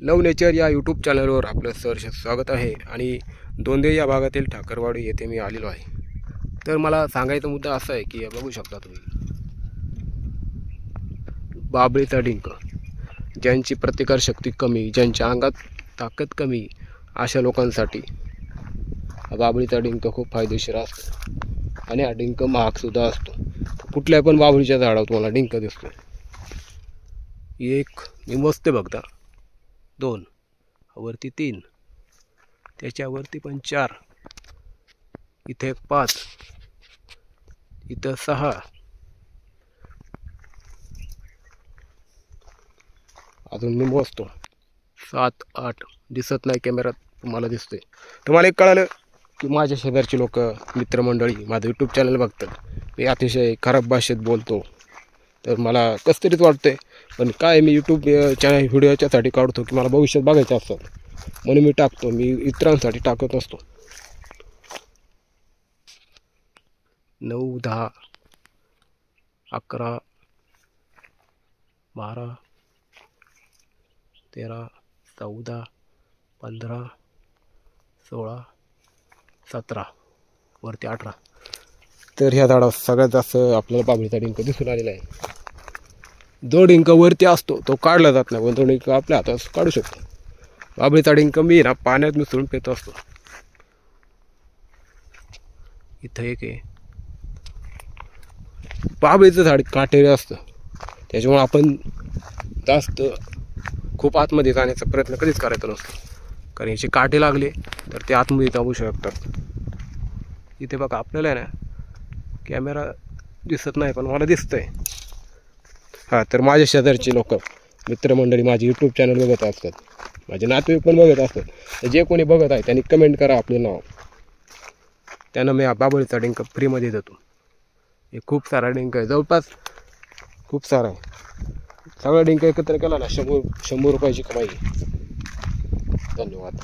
लव nature या YouTube चॅनलवर आपलं सहर्ष स्वागत आहे आणि दोंदे या भागातील ठाकरवाडी येथे मी आलेलो आहे। तर मला सांगायचा मुद्दा असा आहे की बघू शकता तुम्ही बाबळीचा डिंक, ज्यांची प्रतिकारशक्ती कमी, ज्यांच्या अंगात ताकद कमी, अशा लोकांसाठी बाबळीचा डिंक खूप फायदेशीर असतो आणि हा डिंक महागसुद्धा असतो। कुठल्या पण बाबळीच्या झाडावर तुम्हाला डिंक दिसतो। एक मी मोजते बघता, 2 वरती 3, त्याच्यावरती पण 4, इथे 5, इथं 6, अजून मी मोजतो 7, 8 दिसत नाही कॅमेऱ्यात, तुम्हाला दिसतंय। तुम्हाला एक कळालं की माझ्या शेजारची लोक, मित्रमंडळी माझं यूट्यूब चॅनल बघतात, मी अतिशय खराब भाषेत बोलतो, तर मला कसं तरीच वाटतंय। पण काय, मी यूट्यूब चॅनल व्हिडिओ याच्यासाठी काढतो की मला भविष्यात बघायचं असतं म्हणून मी टाकतो, मी इतरांसाठी टाकत असतो। 9, 10, 11, 12, 13, 14, 15, 16, 17 वरती 18। तर ह्या झाडावर सगळ्यात जास्त आपल्याला बाबळीचा डिंक दिसून आलेला आहे। जो डिंक वरती असतो तो काढला जात नाही, पण तो डिंक आपल्या हातात काढू शकतो। बाबळीचा डिंक मी ना पाण्यात मिसळून पित असतो। इथं एक आहे, बाबळीचं झाड काटेरी असतं, त्याच्यामुळे आपण जास्त खूप आतमध्ये जाण्याचा प्रयत्न कधीच करायचा नसतो, कारण याचे काटे लागले तर ते आतमध्ये जाऊ शकतात। इथे बघा, आपल्याला आहे ना कॅमेरा दिसत नाही पण मला दिसतंय। हां, तर माझ्या शेजारची लोक, मित्रमंडळी माझे यूट्यूब चॅनल बघत असतात, माझे नातेवाईक पण बघत असतात, तर जे कोणी बघत आहे त्यांनी कमेंट करा आपलं नाव, त्यांना मी बाबळीचा डिंक फ्रीमध्ये देतो। हे खूप सारा डिंक आहे, जवळपास खूप सारा आहे। सगळा डिंक एकत्र केला ना 100 रुपयाची कमाई। धन्यवाद।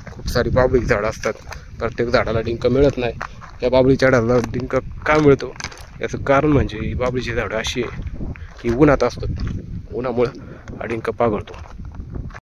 खूप सारी बाबळी झाडं असतात, प्रत्येक झाडाला डिंक मिळत नाही। त्या बाबळीच्या झाडाला डिंक का मिळतो याचं कारण म्हणजे ही बाबळीची झाडं अशी आहे की उन्हात असतात, उन्हामुळं हा डिंक पागळतो।